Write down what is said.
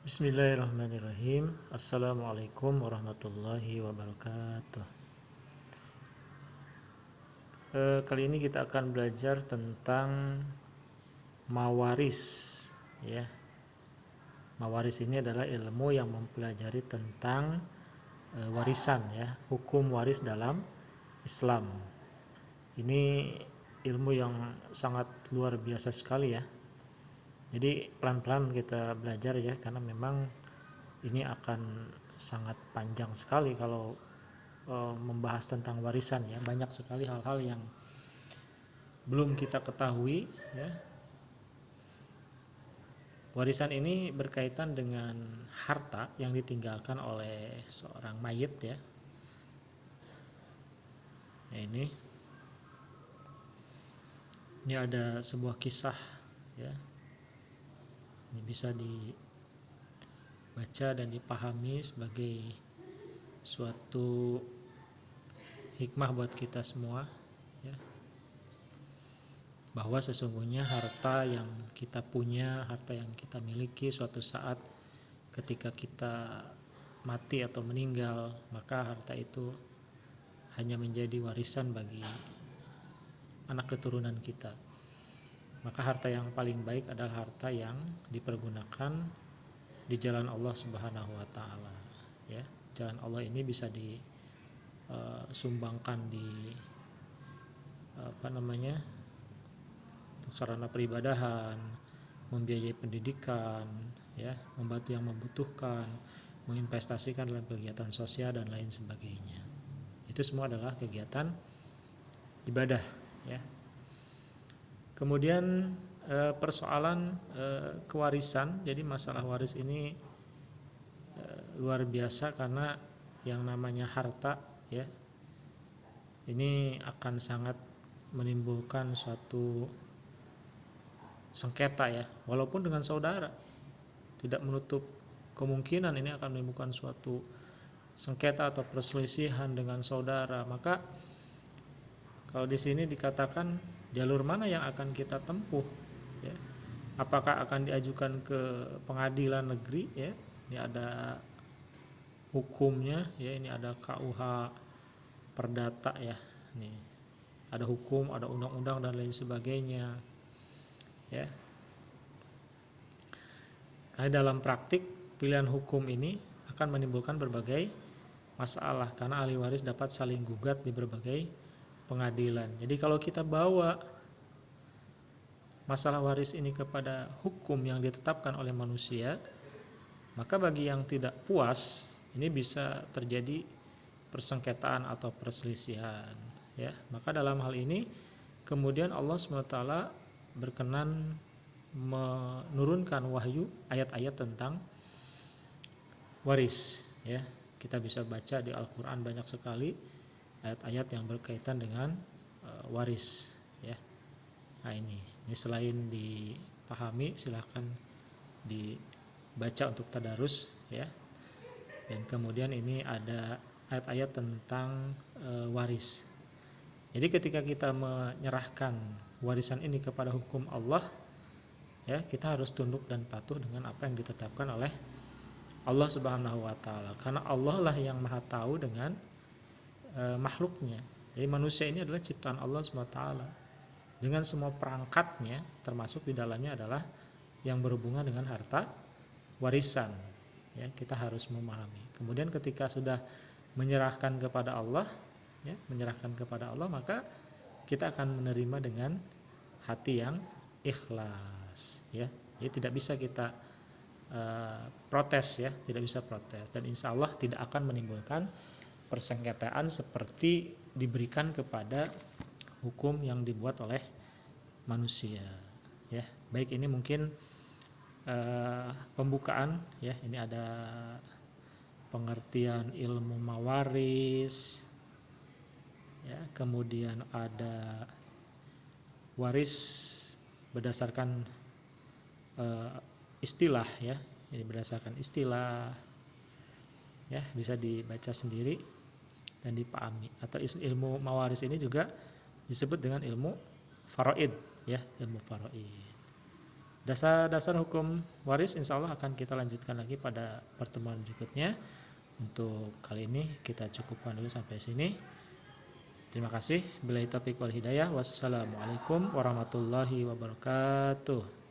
Bismillahirrahmanirrahim. Assalamualaikum warahmatullahi wabarakatuh. Kali ini kita akan belajar tentang mawaris, ya. Mawaris ini adalah ilmu yang mempelajari tentang warisan, ya, hukum waris dalam Islam. Ini ilmu yang sangat luar biasa sekali, ya. Jadi pelan-pelan kita belajar, ya, karena memang ini akan sangat panjang sekali kalau membahas tentang warisan, ya. Banyak sekali hal-hal yang belum kita ketahui, ya. Warisan ini berkaitan dengan harta yang ditinggalkan oleh seorang mayit, ya. Nah, ini ada sebuah kisah, ya. Ini bisa dibaca dan dipahami sebagai suatu hikmah buat kita semua, ya, bahwa sesungguhnya harta yang kita punya, harta yang kita miliki suatu saat ketika kita mati atau meninggal, maka harta itu hanya menjadi warisan bagi anak keturunan kita. Maka harta yang paling baik adalah harta yang dipergunakan di jalan Allah Subhanahu wa taala, ya. Jalan Allah ini bisa disumbangkan di untuk sarana peribadahan, membiayai pendidikan, ya, membantu yang membutuhkan, menginvestasikan dalam kegiatan sosial dan lain sebagainya. Itu semua adalah kegiatan ibadah, ya. Kemudian persoalan kewarisan, jadi masalah waris ini luar biasa karena yang namanya harta, ya, ini akan sangat menimbulkan suatu sengketa, ya, walaupun dengan saudara, tidak menutup kemungkinan ini akan menimbulkan suatu sengketa atau perselisihan dengan saudara. Maka kalau di sini dikatakan jalur mana yang akan kita tempuh, ya. Apakah akan diajukan ke pengadilan negeri, ya, ini ada hukumnya, ya, ini ada KUH Perdata, ya, ini ada hukum, ada undang-undang dan lain sebagainya, ya. Nah, dalam praktik pilihan hukum ini akan menimbulkan berbagai masalah karena ahli waris dapat saling gugat di berbagai pengadilan. Jadi kalau kita bawa masalah waris ini kepada hukum yang ditetapkan oleh manusia, maka bagi yang tidak puas ini bisa terjadi persengketaan atau perselisihan, ya. Maka dalam hal ini kemudian Allah SWT berkenan menurunkan wahyu ayat-ayat tentang waris, ya. Kita bisa baca di Al-Qur'an banyak sekali ayat-ayat yang berkaitan dengan waris, ya. Nah, ini selain dipahami silahkan dibaca untuk tadarus, ya. Dan kemudian ini ada ayat-ayat tentang waris. Jadi ketika kita menyerahkan warisan ini kepada hukum Allah, ya, kita harus tunduk dan patuh dengan apa yang ditetapkan oleh Allah Subhanahu wa taala. Karena Allah lah yang Maha tahu dengan makhluknya. Jadi manusia ini adalah ciptaan Allah SWT dengan semua perangkatnya, termasuk di dalamnya adalah yang berhubungan dengan harta warisan, ya. Kita harus memahami. Kemudian ketika sudah menyerahkan kepada Allah, ya, maka kita akan menerima dengan hati yang ikhlas, ya. Jadi tidak bisa kita protes, ya, tidak bisa protes, dan insya Allah tidak akan menimbulkan persengketaan seperti diberikan kepada hukum yang dibuat oleh manusia, ya. Baik, ini mungkin pembukaan, ya. Ini ada pengertian ilmu mawaris, ya. Kemudian ada waris berdasarkan istilah, ya. Ini berdasarkan istilah, ya, bisa dibaca sendiri dan dipahami. Atau ilmu mawaris ini juga disebut dengan ilmu faraid, ya, ilmu faraid. Dasar-dasar hukum waris insya Allah akan kita lanjutkan lagi pada pertemuan berikutnya. Untuk kali ini kita cukupkan dulu sampai sini. Terima kasih. Billahi taufiq wal hidayah. Wassalamualaikum warahmatullahi wabarakatuh.